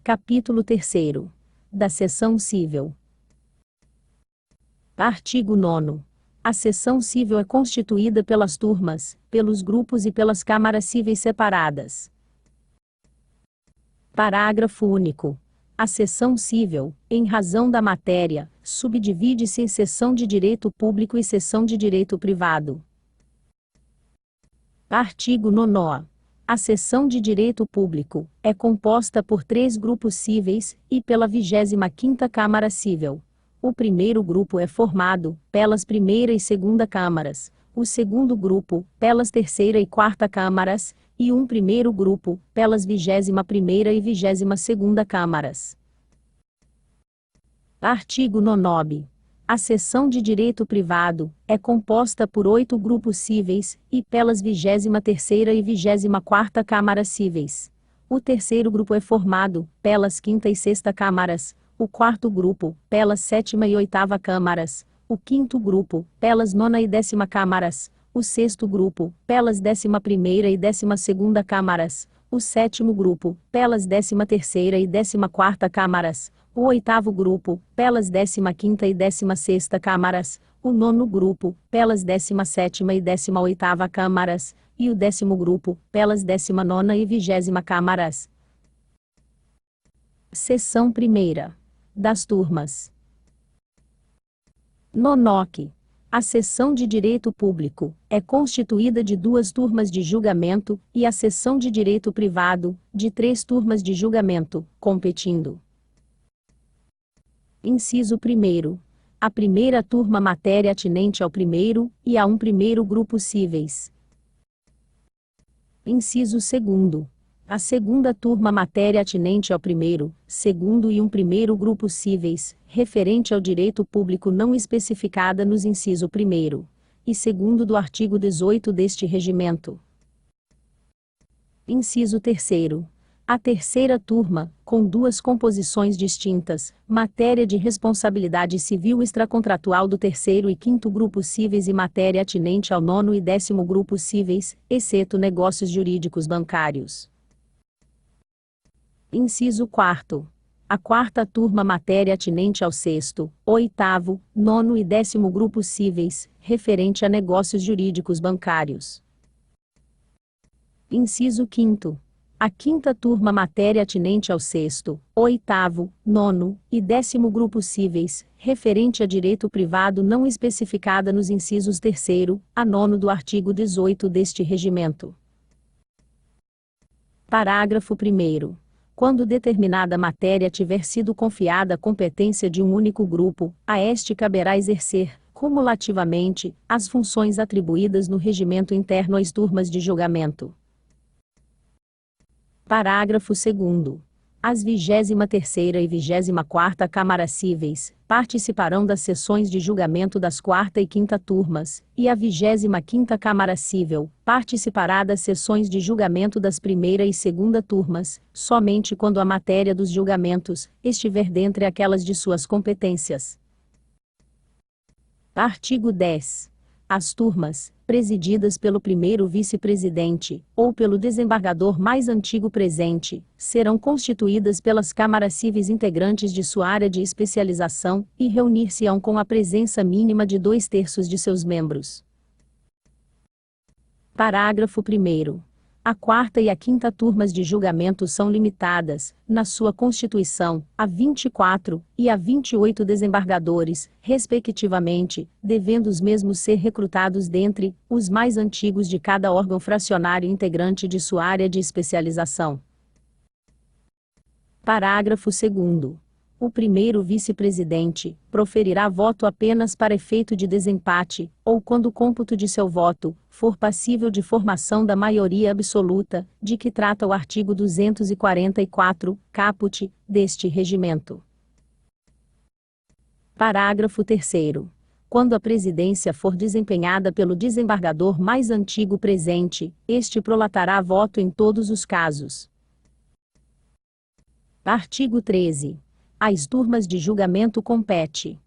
Capítulo 3º. Da Seção Cível. Artigo 9º. A seção cível é constituída pelas turmas, pelos grupos e pelas câmaras cíveis separadas. Parágrafo único. A seção cível, em razão da matéria, subdivide-se em seção de direito público e seção de direito privado. Artigo 9º. A seção de direito público é composta por 3 grupos cíveis e pela 25ª Câmara Cível. O primeiro grupo é formado pelas primeira e segunda câmaras, o segundo grupo pelas terceira e quarta câmaras e um primeiro grupo pelas 21ª e 22ª câmaras. Artigo 9º. A seção de direito privado é composta por 8 grupos cíveis e pelas 23ª e 24ª câmaras cíveis. O terceiro grupo é formado pelas 5ª e 6ª câmaras, o quarto grupo pelas 7ª e 8ª câmaras, o quinto grupo pelas 9ª e 10ª câmaras, o sexto grupo pelas 11ª e 12ª câmaras, o sétimo grupo pelas 13ª e 14ª câmaras, o oitavo grupo pelas 15ª e 16ª câmaras, o nono grupo pelas 17ª e 18ª câmaras, e o 10º grupo pelas 19ª e 20ª câmaras. Seção primeira. Das turmas. NONOC. A seção de direito público é constituída de 2 turmas de julgamento e a seção de direito privado, de 3 turmas de julgamento, competindo. Inciso 1º. A primeira turma matéria atinente ao primeiro e a um primeiro grupo cíveis. Inciso 2º. A segunda turma matéria atinente ao primeiro, segundo e um primeiro grupo cíveis, referente ao direito público não especificada nos inciso 1º e 2º do artigo 18 deste regimento. Inciso 3º. A terceira turma, com 2 composições distintas, matéria de responsabilidade civil extracontratual do terceiro e quinto grupo cíveis e matéria atinente ao 9º e 10º grupo cíveis, exceto negócios jurídicos bancários. Inciso 4º. A quarta turma matéria atinente ao 6º, 8º, 9º e 10º grupo cíveis, referente a negócios jurídicos bancários. Inciso 5º. A quinta turma matéria atinente ao 6º, 8º, 9º e 10º grupo cíveis, referente a direito privado não especificada nos incisos 3º a 9º do artigo 18 deste regimento. Parágrafo 1º. Quando determinada matéria tiver sido confiada à competência de um único grupo, a este caberá exercer, cumulativamente, as funções atribuídas no regimento interno às turmas de julgamento. Parágrafo 2º. As 23ª e 24ª Câmaras Cíveis participarão das sessões de julgamento das 4ª e 5ª turmas, e a 25ª Câmara Cível participará das sessões de julgamento das 1ª e 2ª turmas, somente quando a matéria dos julgamentos estiver dentre aquelas de suas competências. Artigo 10. As turmas, presididas pelo primeiro vice-presidente, ou pelo desembargador mais antigo presente, serão constituídas pelas câmaras cíveis integrantes de sua área de especialização, e reunir-se-ão com a presença mínima de 2/3 de seus membros. Parágrafo 1º. A 4ª e a 5ª turmas de julgamento são limitadas, na sua constituição, a 24 e a 28 desembargadores, respectivamente, devendo os mesmos ser recrutados dentre os mais antigos de cada órgão fracionário integrante de sua área de especialização. Parágrafo 2º. O primeiro vice-presidente proferirá voto apenas para efeito de desempate, ou quando o cômputo de seu voto for passível de formação da maioria absoluta, de que trata o artigo 244, caput, deste regimento. Parágrafo 3º. Quando a presidência for desempenhada pelo desembargador mais antigo presente, este prolatará voto em todos os casos. Artigo 13. Às turmas de julgamento compete.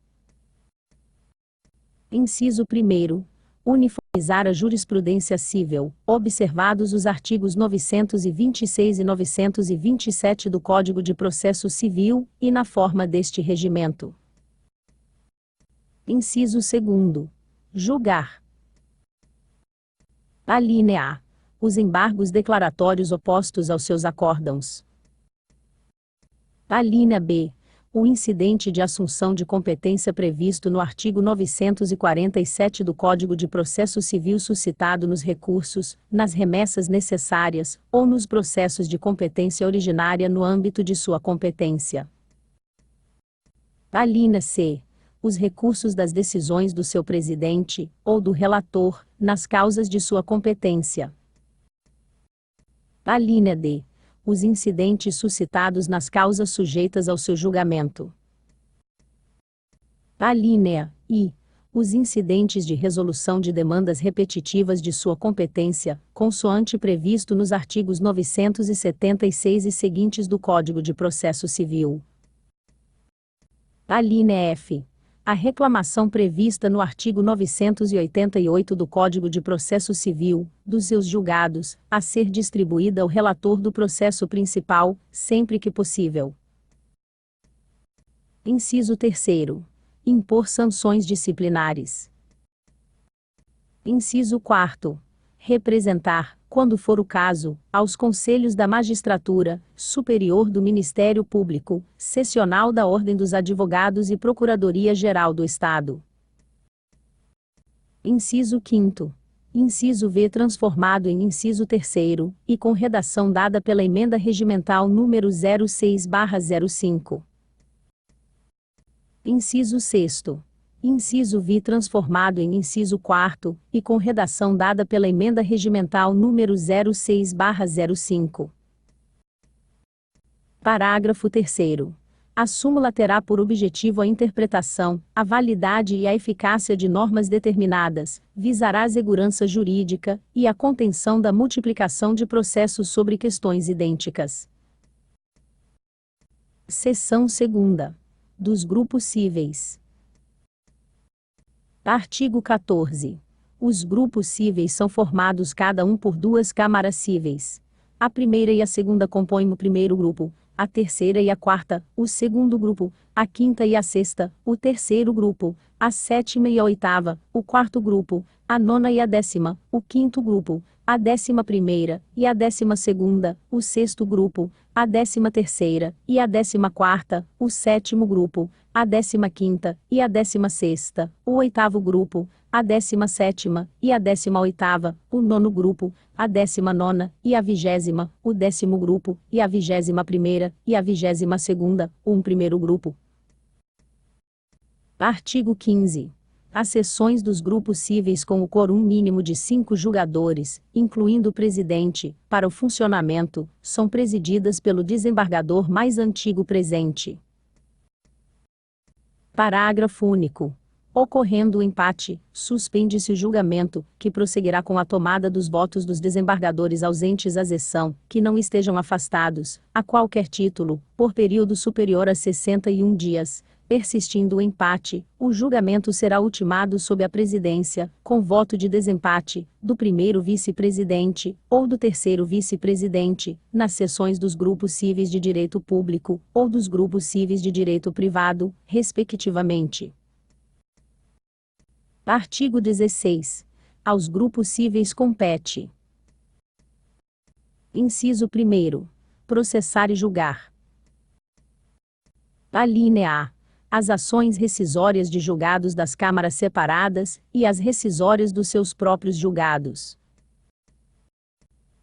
Inciso 1º. Uniformizar a jurisprudência civil, observados os artigos 926 e 927 do Código de Processo Civil, e na forma deste regimento. Inciso 2º. Julgar. Alínea A. Os embargos declaratórios opostos aos seus acórdãos. Alínea B. O incidente de assunção de competência previsto no artigo 947 do Código de Processo Civil suscitado nos recursos, nas remessas necessárias, ou nos processos de competência originária no âmbito de sua competência. Alínea C. Os recursos das decisões do seu presidente, ou do relator, nas causas de sua competência. Alínea D. Os incidentes suscitados nas causas sujeitas ao seu julgamento. Alínea I. Os incidentes de resolução de demandas repetitivas de sua competência, consoante previsto nos artigos 976 e seguintes do Código de Processo Civil. Alínea F. A reclamação prevista no artigo 988 do Código de Processo Civil, dos seus julgados, a ser distribuída ao relator do processo principal, sempre que possível. Inciso 3º. Impor sanções disciplinares. Inciso 4º. Representar, quando for o caso, aos Conselhos da Magistratura Superior do Ministério Público, Seccional da Ordem dos Advogados e Procuradoria-Geral do Estado. Inciso 5º. Inciso V transformado em inciso 3º, e com redação dada pela Emenda Regimental número 06/05. Inciso 6º. Inciso V transformado em inciso 4º, e com redação dada pela Emenda Regimental número 06/05. Parágrafo 3º. A súmula terá por objetivo a interpretação, a validade e a eficácia de normas determinadas, visará a segurança jurídica e a contenção da multiplicação de processos sobre questões idênticas. Seção 2ª. Dos grupos cíveis. Artigo 14. Os grupos cíveis são formados cada um por duas câmaras cíveis. A primeira e a segunda compõem o primeiro grupo, a terceira e a quarta, o segundo grupo, a quinta e a sexta, o terceiro grupo, a sétima e a oitava, o quarto grupo, a nona e a décima, o quinto grupo, a 11ª e a 12ª, o sexto grupo, a 13ª e a 14ª, o sétimo grupo, a 15ª e a 16ª, o oitavo grupo, a 17ª e a 18ª, o nono grupo, a 19ª e a 20ª, o 10º grupo, e a 21ª e a 22ª, o primeiro grupo. Artigo 15. As sessões dos grupos cíveis com o quórum mínimo de 5 julgadores, incluindo o presidente, para o funcionamento, são presididas pelo desembargador mais antigo presente. Parágrafo único. Ocorrendo o empate, suspende-se o julgamento, que prosseguirá com a tomada dos votos dos desembargadores ausentes à sessão, que não estejam afastados, a qualquer título, por período superior a 61 dias. Persistindo o empate, o julgamento será ultimado sob a presidência, com voto de desempate, do primeiro vice-presidente, ou do terceiro vice-presidente, nas sessões dos grupos cíveis de direito público, ou dos grupos cíveis de direito privado, respectivamente. Artigo 16. Aos grupos cíveis compete: inciso 1º. Processar e julgar. Alínea A. As ações rescisórias de julgados das câmaras separadas, e as rescisórias dos seus próprios julgados.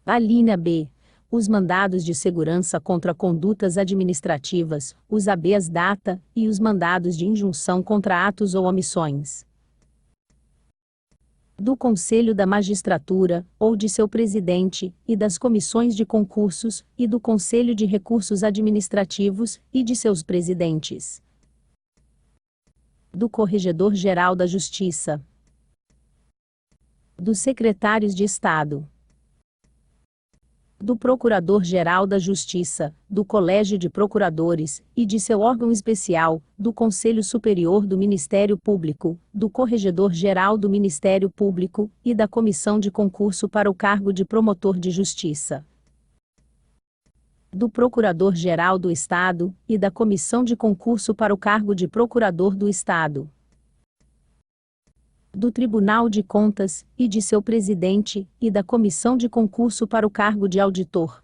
Alínea B. Os mandados de segurança contra condutas administrativas, os habeas data, e os mandados de injunção contra atos ou omissões do Conselho da Magistratura, ou de seu presidente, e das comissões de concursos, e do Conselho de Recursos Administrativos, e de seus presidentes. Do Corregedor-Geral da Justiça. Dos secretários de Estado. do Procurador-Geral da Justiça, do Colégio de Procuradores, e de seu órgão especial, do Conselho Superior do Ministério Público, do Corregedor-Geral do Ministério Público, e da Comissão de Concurso para o cargo de Promotor de Justiça, do Procurador-Geral do Estado, e da Comissão de Concurso para o cargo de Procurador do Estado, do Tribunal de Contas, e de seu presidente, e da Comissão de Concurso para o cargo de Auditor,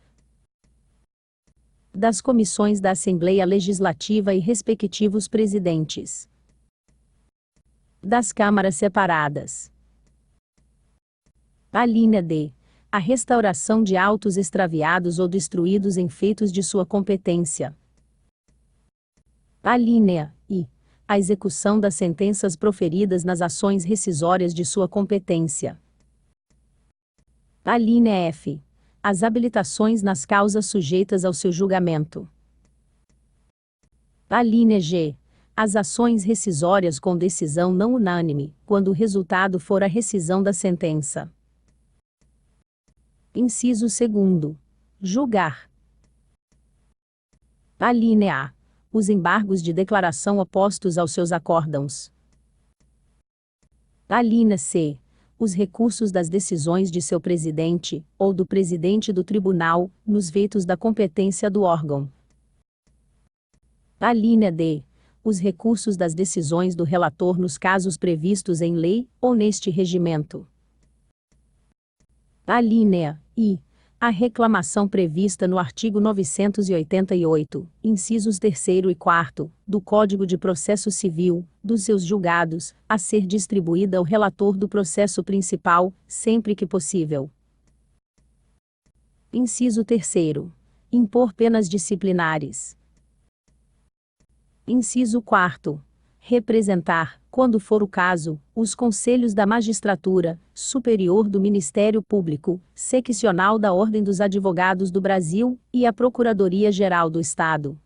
das comissões da Assembleia Legislativa e respectivos presidentes, das câmaras separadas. Alínea D. A restauração de autos extraviados ou destruídos em feitos de sua competência. Alínea I. A execução das sentenças proferidas nas ações rescisórias de sua competência. Alínea F. As habilitações nas causas sujeitas ao seu julgamento. Alínea G. As ações rescisórias com decisão não unânime, quando o resultado for a rescisão da sentença. Inciso 2º. Julgar. Alínea A. Os embargos de declaração opostos aos seus acórdãos. Alínea C. Os recursos das decisões de seu presidente, ou do presidente do tribunal, nos feitos da competência do órgão. Alínea D. Os recursos das decisões do relator nos casos previstos em lei, ou neste regimento. Alínea I. A reclamação prevista no artigo 988, incisos 3º e 4º, do Código de Processo Civil, dos seus julgados, a ser distribuída ao relator do processo principal, sempre que possível. Inciso 3º. Impor penas disciplinares. Inciso 4º. Representar, quando for o caso, os Conselhos da Magistratura Superior do Ministério Público, Seccional da Ordem dos Advogados do Brasil, e a Procuradoria-Geral do Estado.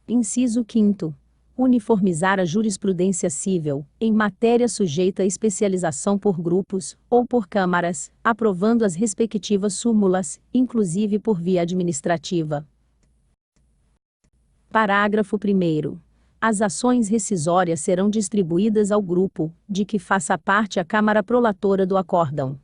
Inciso 5º. Uniformizar a jurisprudência civil, em matéria sujeita a especialização por grupos, ou por câmaras, aprovando as respectivas súmulas, inclusive por via administrativa. Parágrafo 1º. As ações rescisórias serão distribuídas ao grupo, de que faça parte a Câmara Prolatora do acórdão.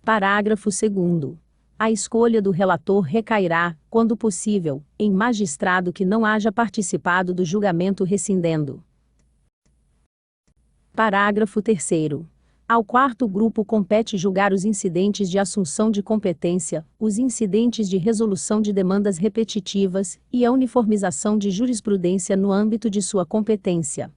Parágrafo 2º. A escolha do relator recairá, quando possível, em magistrado que não haja participado do julgamento rescindendo. Parágrafo 3º. Ao quarto grupo compete julgar os incidentes de assunção de competência, os incidentes de resolução de demandas repetitivas, e a uniformização de jurisprudência no âmbito de sua competência.